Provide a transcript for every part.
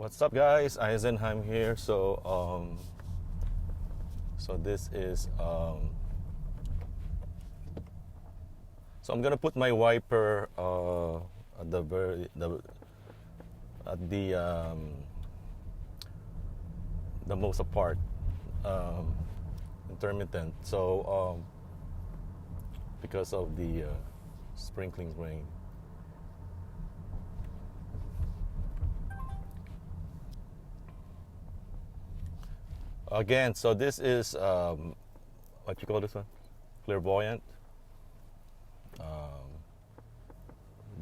What's up, guys? Eisenheim here. So this is so I'm gonna put my wiper at the very at the most apart, intermittent. So because of the sprinkling rain. Again, so this is what you call this one? Clairvoyant.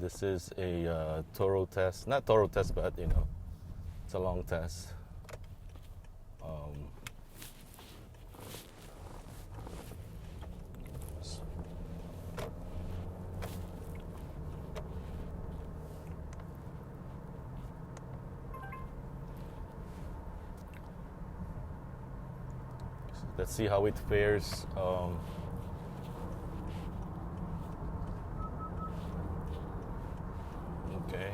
This is a thorough test, not thorough test, but it's a long test. Let's see how it fares. Okay.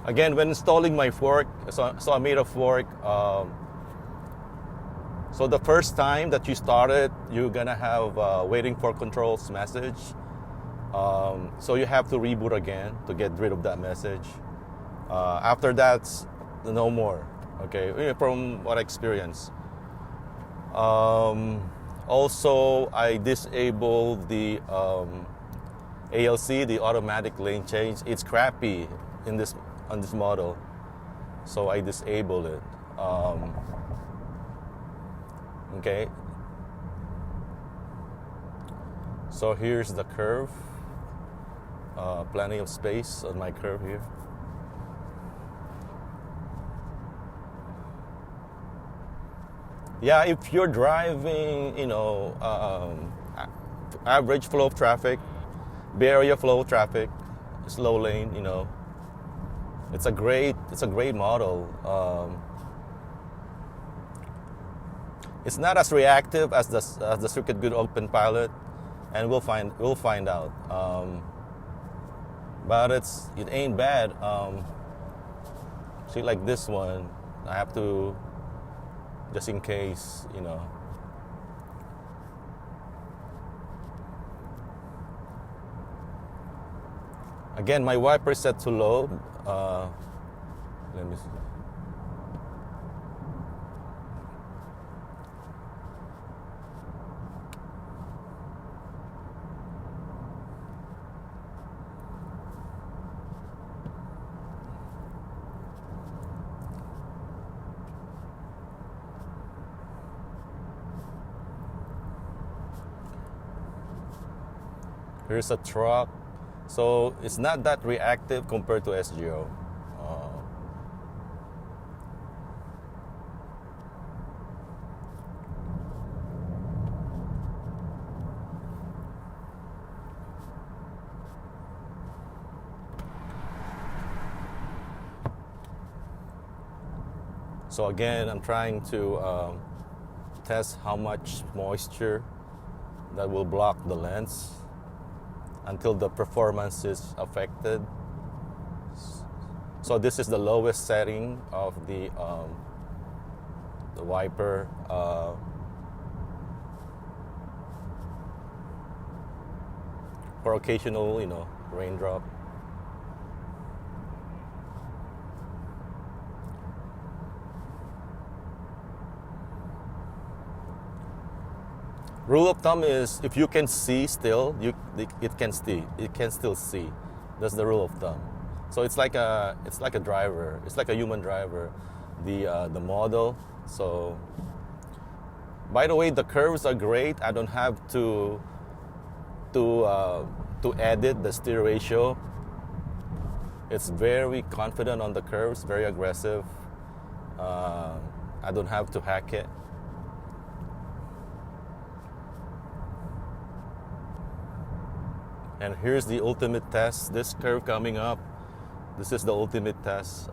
Again, when installing my fork, so I made a fork. So the first time that you start it, you're gonna have waiting for controls message. So you have to reboot again to get rid of that message. After that, no more. Okay, from what I experienced. Also, I disabled the ALC, the automatic lane change. It's crappy on this model, so I disabled it. Okay, so here's the curve. Plenty of space on my curve here. Yeah, if you're driving, average flow of traffic, Bay Area flow of traffic, slow lane, it's a great model. It's not as reactive as the Circuit Good Openpilot, and we'll find out. But it ain't bad. See, like this one, I have to, just in case, Again, my wiper is set to low. Let me see. Here's a truck, so it's not that reactive compared to SGO. So again, I'm trying to test how much moisture that will block the lens until the performance is affected. So this is the lowest setting of the wiper. For occasional, raindrop. Rule of thumb is if you can see still, it can still see. That's the rule of thumb. So it's like a driver. It's like a human driver, the model. So by the way, the curves are great. I don't have to edit the steer ratio. It's very confident on the curves, very aggressive. I don't have to hack it. And here's the ultimate test. This curve coming up, this is the ultimate test.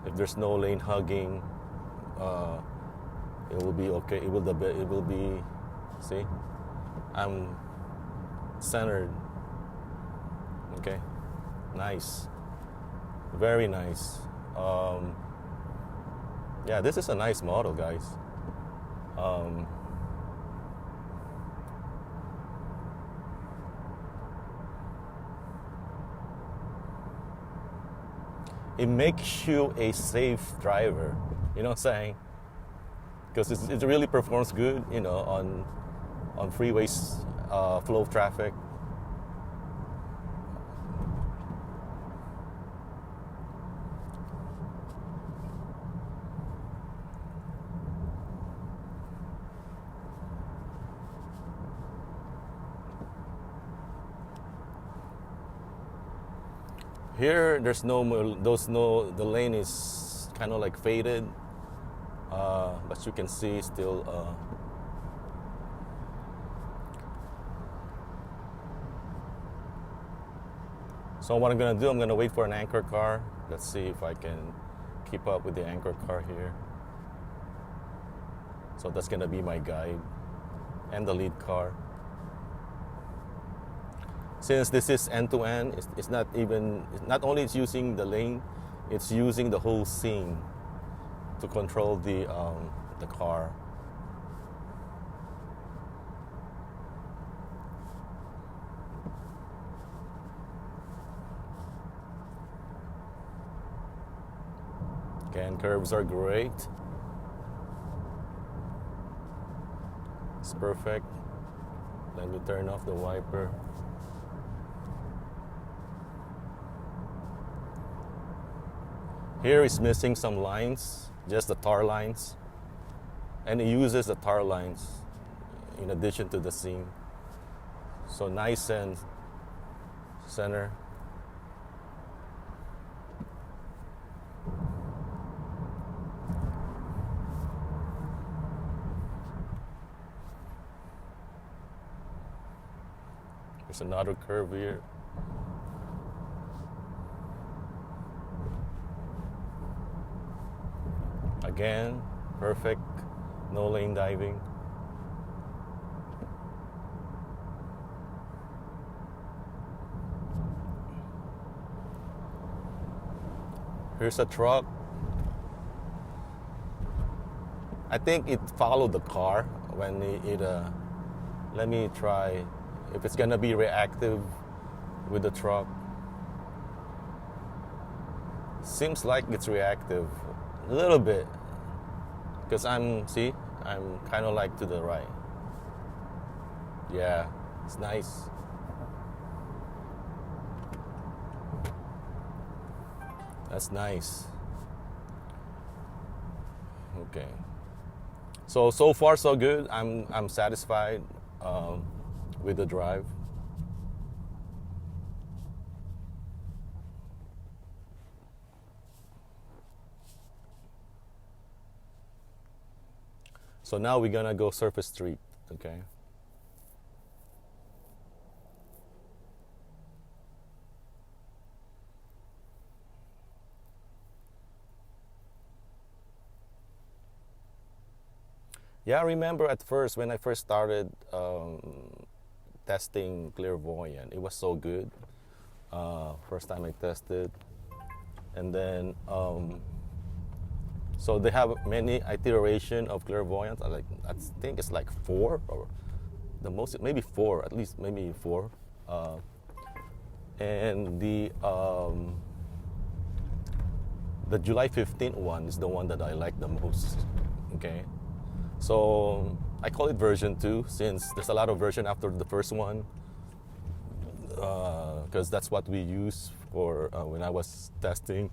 If there's no lane hugging, uh, it will be okay. It will be. See, I'm centered. Okay, nice, very nice. Yeah, this is a nice model, guys. It makes you a safe driver. You know what I'm saying? Because it really performs good, you know, on freeways, flow of traffic. Here, there's the lane is kind of like faded, but you can see still. So what I'm gonna do, I'm gonna wait for an anchor car. Let's see if I can keep up with the anchor car here. So that's gonna be my guide and the lead car. Since this is end-to-end, it's not only it's using the lane, it's using the whole scene to control the car. Again, curves are great. It's perfect. Let me turn off the wiper. Here is missing some lines, just the tar lines. And it uses the tar lines in addition to the seam. So nice and center. There's another curve here. Again, perfect, no lane diving. Here's a truck. I think it followed the car when let me try if it's gonna be reactive with the truck. Seems like it's reactive a little bit because I'm kind of like to the right. Yeah, it's nice. That's nice. Okay. So far so good. I'm satisfied with the drive. So now we're gonna go surface street, okay? Yeah, I remember at first when I first started testing Clairvoyant, it was so good. First time I tested, and then so they have many iteration of Clairvoyant. I think it's like 4 or the most, maybe 4, at least maybe 4. And the July 15th one is the one that I like the most. Okay, so I call it version 2 since there's a lot of version after the first one. Because that's what we use for when I was testing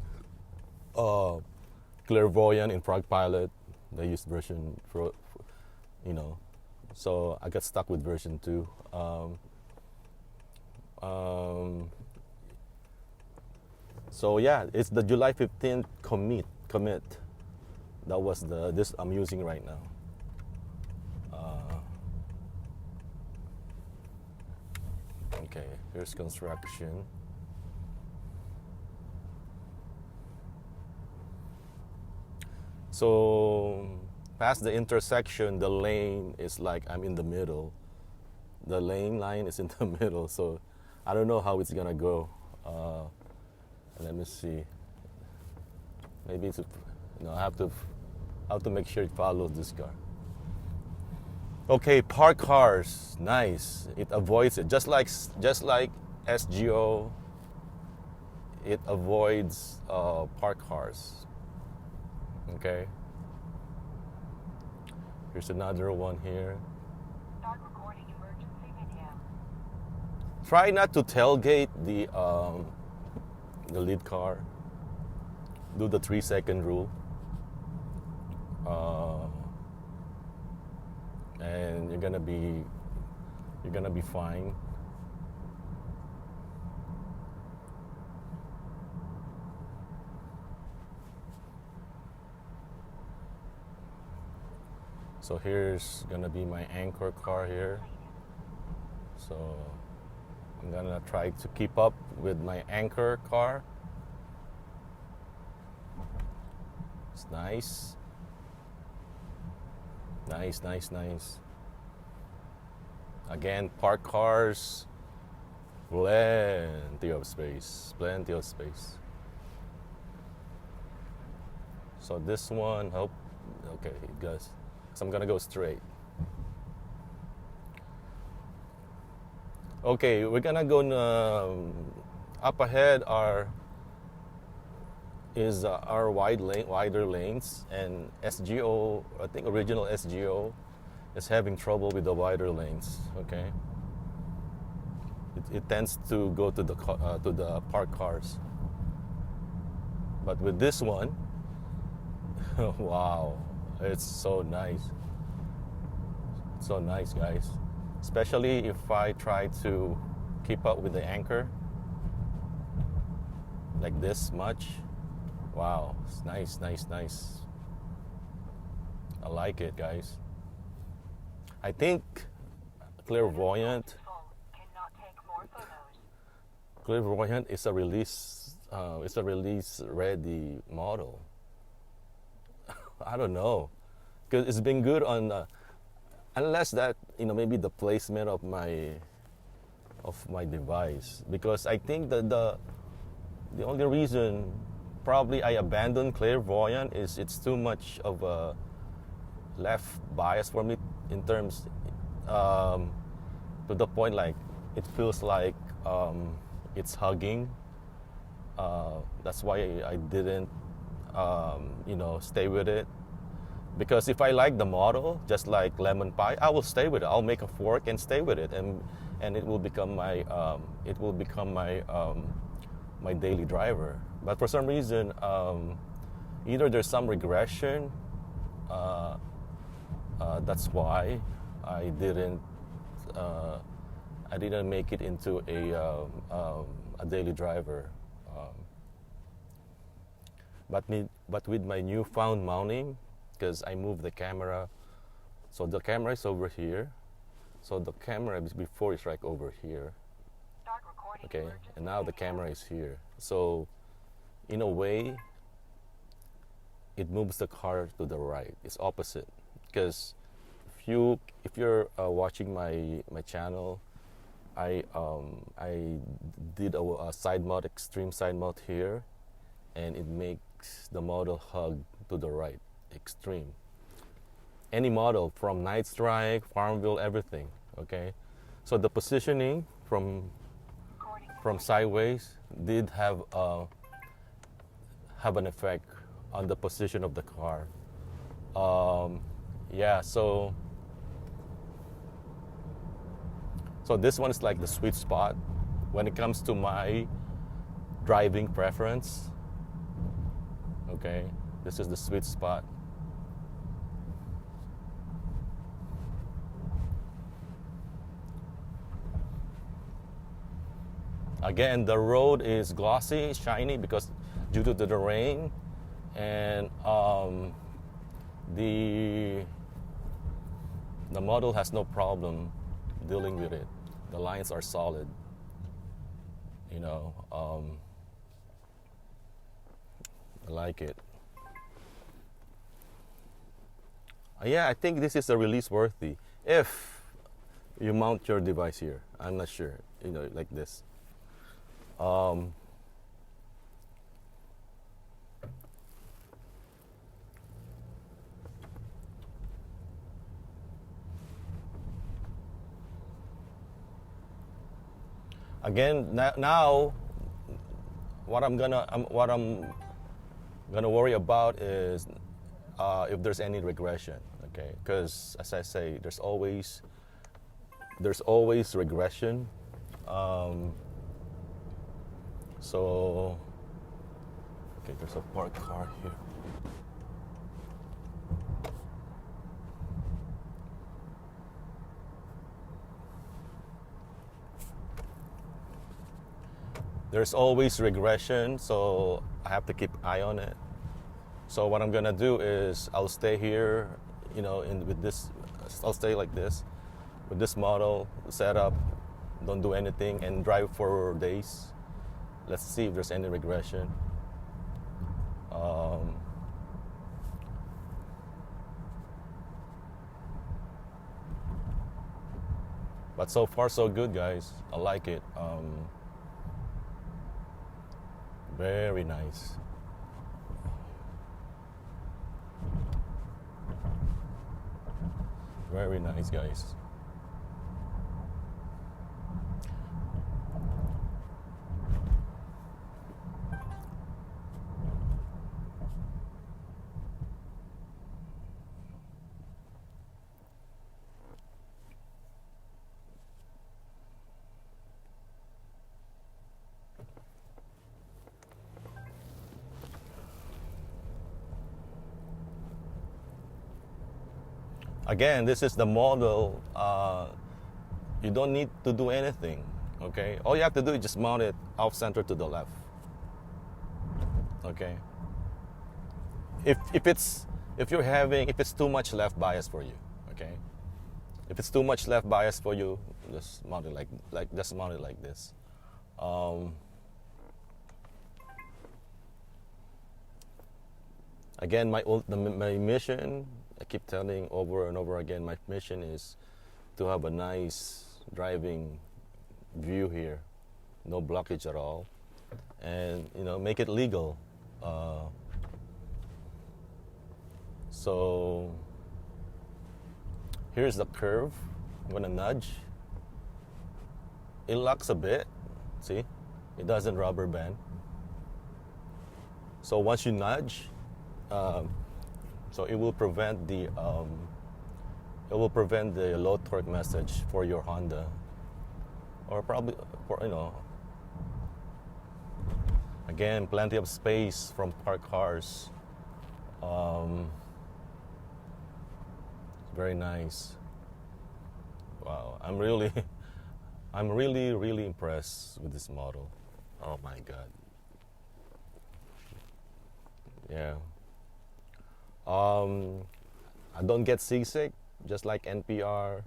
Clairvoyant in Pilot. They used version for, you know, so I got stuck with version 2. So yeah, it's the July 15th commit. That was this I'm using right now. Okay, here's construction. So past the intersection, the lane is like I'm in the middle. The lane line is in the middle, so I don't know how it's gonna go. Let me see. Maybe it's I have to make sure it follows this car. Okay, park cars, nice. It avoids it just like SGO. It avoids park cars. Okay. Here's another one here. Start recording emergency video. Try not to tailgate the lead car. Do the 3-second rule. And you're gonna be fine. So here's gonna be my anchor car here. So I'm gonna try to keep up with my anchor car. It's nice. Nice. Again, park cars, plenty of space. So this one, okay, guys. So I'm gonna go straight. Okay, we're gonna go up ahead. Our wider lanes, and SGO, I think original SGO is having trouble with the wider lanes. Okay, it tends to go to the parked cars, but with this one, wow, it's so nice, guys. Especially if I try to keep up with the anchor like this much. Wow, it's nice. I like it, guys. I think Clairvoyant is a release ready model. I don't know, because it's been good on unless that maybe the placement of my device, because I think that the only reason probably I abandoned Clairvoyant is it's too much of a left bias for me in terms to the point like it feels like it's hugging. That's why I didn't stay with it, because if I like the model just like lemon pie, I will stay with it. I'll make a fork and stay with it, and it will become my my daily driver. But for some reason, either there's some regression, that's why I didn't make it into a daily driver. But with my newfound mounting, because I moved the camera, so the camera is over here. So the camera before is right over here. Okay, and now the camera is here. So in a way, it moves the car to the right. It's opposite, because if you're watching my channel, I did a side mount, extreme side mount here, and it makes the model hug to the right, extreme. Any model from Night Strike, Farmville, everything. Okay, so the positioning from sideways did have an effect on the position of the car. Yeah, so this one is like the sweet spot when it comes to my driving preference. Okay, this is the sweet spot. Again, the road is glossy, shiny, because due to the rain, and the model has no problem dealing with it. The lines are solid. I like it. Yeah, I think this is a release worthy if you mount your device here. I'm not sure, like this. Um, Again, now what I'm gonna worry about is if there's any regression. Okay, because as I say, there's always regression. Um, so okay, there's a parked car here. There's always regression, so I have to keep eye on it. So what I'm gonna do is I'll stay here, with this. I'll stay like this, with this model setup. Don't do anything and drive for days. Let's see if there's any regression. Um, but so far so good, guys. I like it. Very nice. Very nice, guys. Again, this is the model. You don't need to do anything. Okay, all you have to do is just mount it off center to the left. Okay. If it's too much left bias for you. Okay. If it's too much left bias for you, just mount it just mount it like this. Um, Again, my mission, I keep telling over and over again, my mission is to have a nice driving view here, no blockage at all, and make it legal. Uh, so here's the curve. I'm gonna nudge. It locks a bit. See, it doesn't rubber band. So once you nudge, so it will prevent the low torque message for your Honda, or probably for again, plenty of space from parked cars. Very nice. Wow, I'm really really impressed with this model. Oh my God. Yeah. I don't get seasick, just like NPR.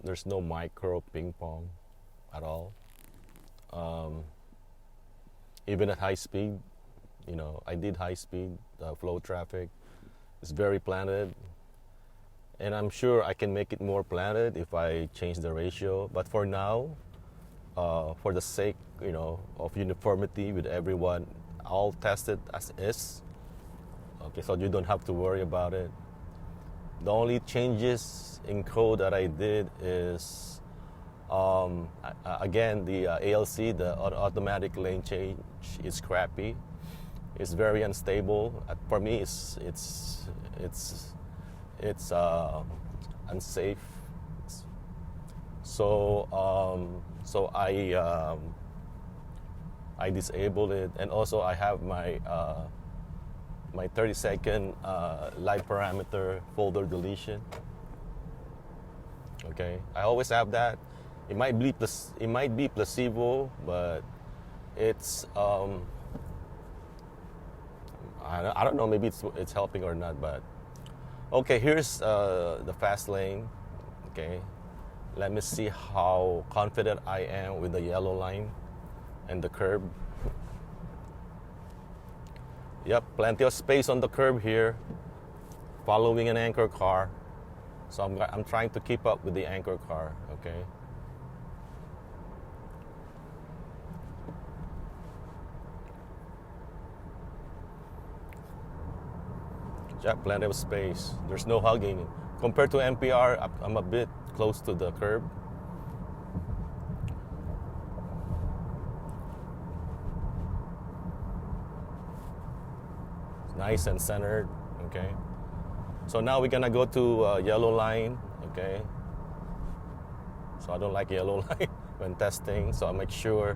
There's no micro ping pong at all. Even at high speed, I did high speed flow traffic. It's very planted, and I'm sure I can make it more planted if I change the ratio. But for now, for the sake, of uniformity with everyone, I'll test it as is. Okay, so you don't have to worry about it. The only changes in code that I did is, again, the ALC, the automatic lane change, is crappy. It's very unstable. For me, it's unsafe. So I disabled it, and also I have my 30-second live parameter folder deletion. Okay, I always have that. It might be placebo, but it's I don't know. Maybe it's helping or not. But okay, here's the fast lane. Okay, let me see how confident I am with the yellow line and the curb. Yep, plenty of space on the curb here. following an anchor car. So I'm trying to keep up with the anchor car, okay? Got plenty of space. There's no hugging. Compared to NPR, I'm a bit close to the curb. It's nice and centered, okay? So now we're gonna go to yellow line, okay? So I don't like yellow line when testing, so I make sure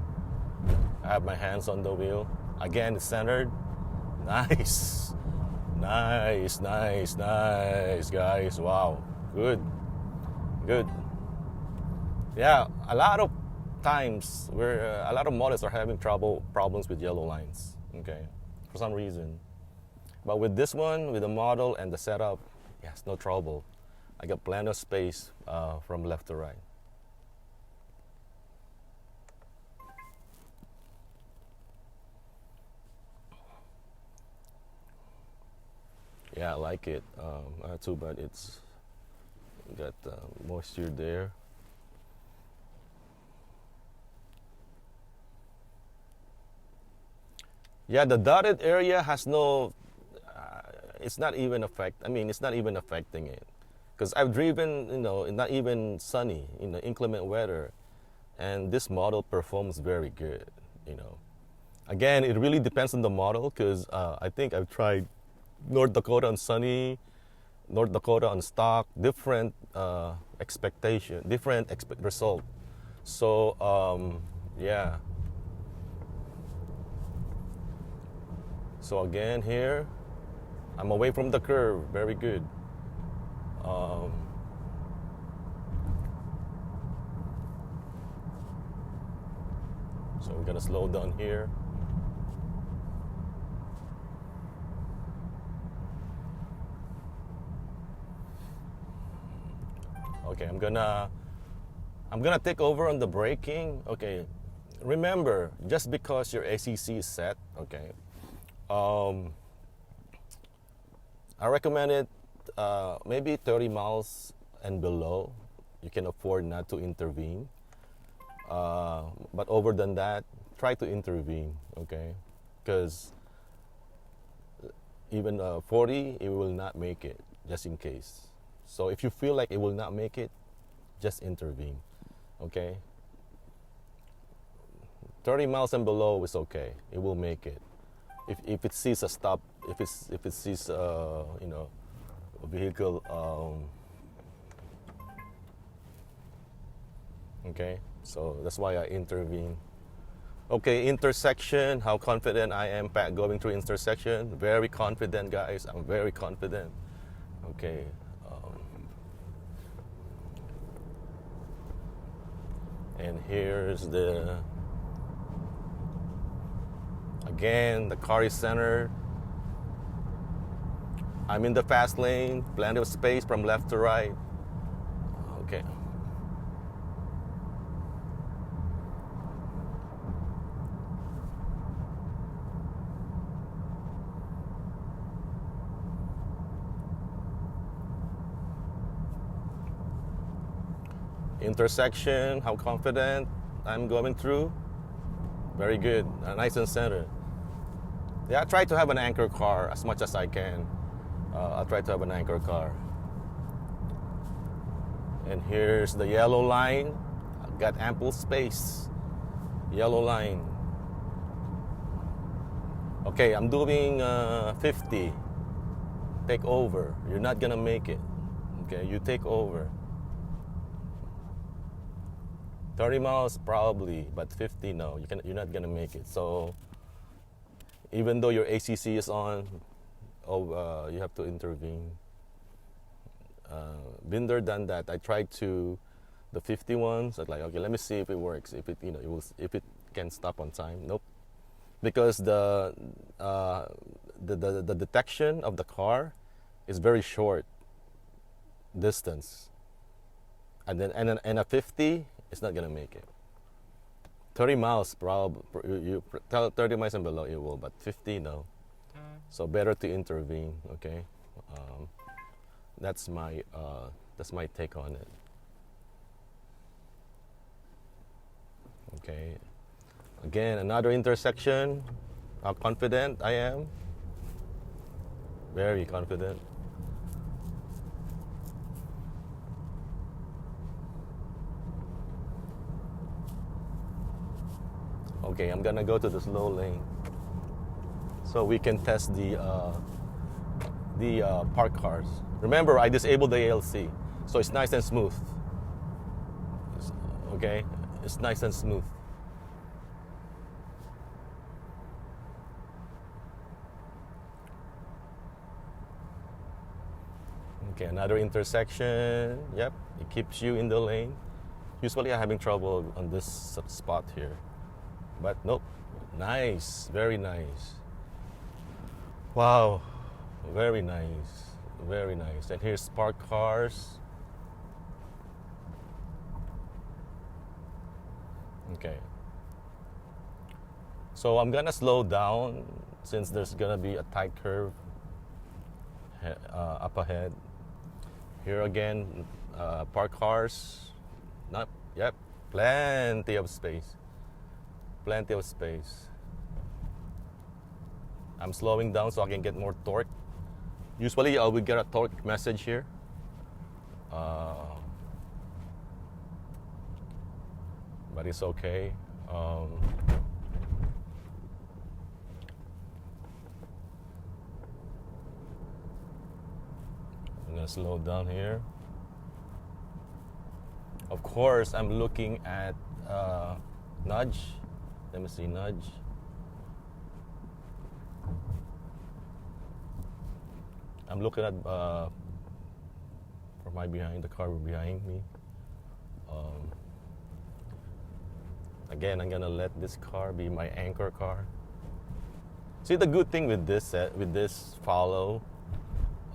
I have my hands on the wheel. Again, it's centered. Nice. Nice, nice, nice, guys. Wow. Good. Good. Yeah, a lot of times a lot of models are having problems with yellow lines, okay? For some reason. But with this one, with the model and the setup, yes, no trouble. I got plenty of space from left to right. Yeah, I like it too, but it's got moisture there. Yeah, the dotted area has no. It's not even it's not even affecting it, because I've driven, not even sunny, inclement weather, and this model performs very good. Again, it really depends on the model, because I think I've tried North Dakota on sunny, North Dakota on stock, different expectation, different result. So yeah. So again here, I'm away from the curve, very good. So we're gonna slow down here. Okay, I'm gonna take over on the braking. Okay, remember, just because your ACC is set, okay, I recommend it maybe 30 miles and below. You can afford not to intervene. But over than that, try to intervene, okay? Because even 40, it will not make it, just in case. So if you feel like it will not make it, just intervene, okay? 30 miles and below is okay. It will make it. If it sees a stop, if it sees a vehicle, okay. So that's why I intervene. Okay, intersection. How confident I am going through intersection? Very confident, guys. I'm very confident. Okay. And here's again, the car is centered. I'm in the fast lane, plenty of space from left to right. Okay. Intersection, how confident I'm going through. Very good, nice and centered. Yeah, I try to have an anchor car as much as I can. I'll try to have an anchor car. And here's the yellow line. I've got ample space. Yellow line. Okay, I'm doing 50. Take over. You're not gonna make it. Okay, you take over. 30 miles probably, but 50 no. You're not gonna make it. So even though your ACC is on, you have to intervene. Been there, done that. I tried the 50 ones. I'm like, okay, let me see if it works. If it can stop on time. Nope. Because the detection of the car is very short distance, and a 50 is not gonna make it. 30 miles probably. You tell 30 miles and below it will, but 50 no. So better to intervene. Okay. That's my take on it. Okay. Again, another intersection. How confident I am. Very confident. Okay, I'm gonna go to the slow lane so we can test the parked cars. Remember, I disabled the ALC, so it's nice and smooth. Okay, it's nice and smooth. Okay, another intersection. Yep, it keeps you in the lane. Usually I'm having trouble on this spot here, but nope. Nice, very nice. Wow, very nice, very nice. And here's parked cars. Okay. So I'm gonna slow down since there's gonna be a tight curve up ahead. Here again, parked cars. Not, yep, plenty of space. Plenty of space. I'm slowing down so I can get more torque. Usually I will get a torque message here. But it's okay. I'm gonna slow down here. Of course, I'm looking at nudge. Let me see, nudge. I'm looking at for my behind, the car behind me. Again, I'm gonna let this car be my anchor car. See, the good thing with this follow.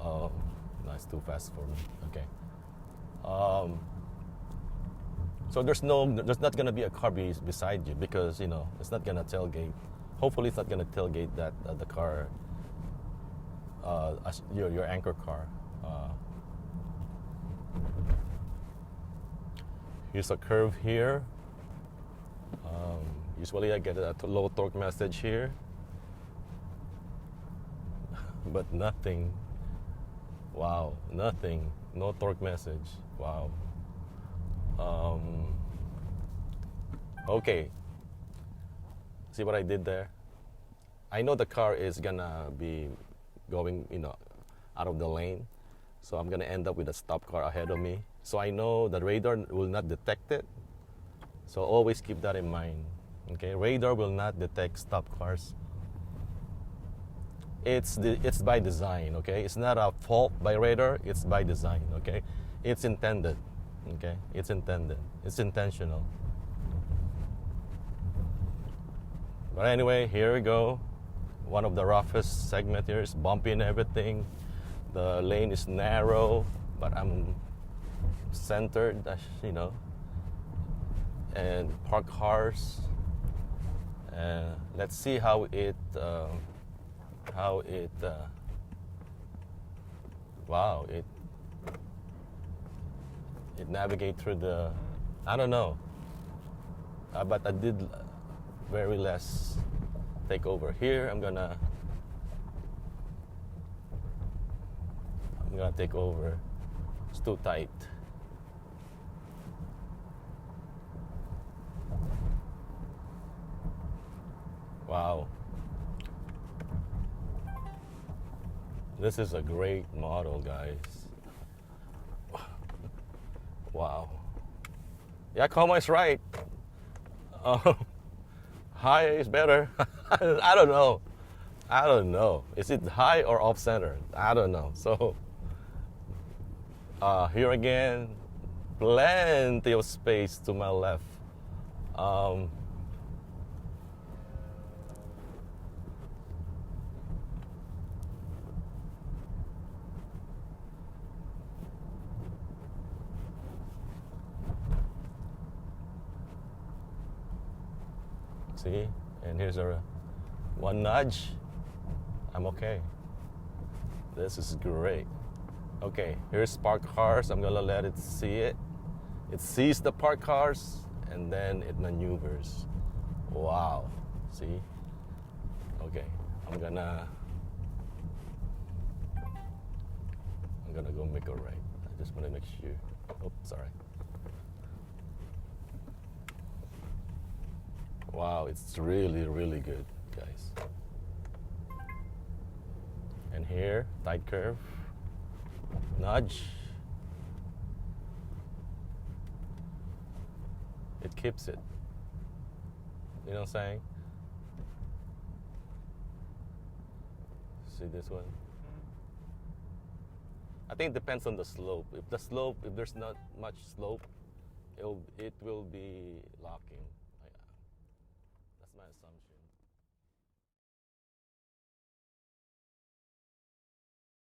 No, it's too fast for me. Okay. So there's not gonna be a car beside you because it's not gonna tailgate. Hopefully, it's not gonna tailgate that the car, as your anchor car. Here's a curve here. Usually I get a low torque message here, but nothing. Wow, nothing. No torque message. Wow. Okay. See what I did there? I know the car is gonna be going, out of the lane. So I'm gonna end up with a stop car ahead of me. So I know the radar will not detect it. So always keep that in mind. Okay, radar will not detect stop cars. It's by design. Okay, it's not a fault by radar. It's by design. Okay, it's intended. Okay, it's intended. It's intentional. But anyway, here we go. One of the roughest segment here is bumpy and everything. The lane is narrow, but I'm centered. And parked cars. Let's see how it navigate through the, I don't know, but I did very less takeover here. I'm gonna take over. It's too tight. Wow. This is a great model, guys. Wow. Yeah, Como is right. High is better. I don't know. Is it high or off center? I don't know. So here again, plenty of space to my left. See, and here's one nudge. I'm okay. This is great. Okay, here's parked cars. I'm gonna let it see it. It sees the parked cars and then it maneuvers. Wow, see? Okay, I'm gonna go make a right. I just wanna make sure. Oh, sorry. Wow, it's really, really good, guys. And here, tight curve, nudge. It keeps it. You know what I'm saying? See this one? I think it depends on the slope. If there's not much slope, it will be locking.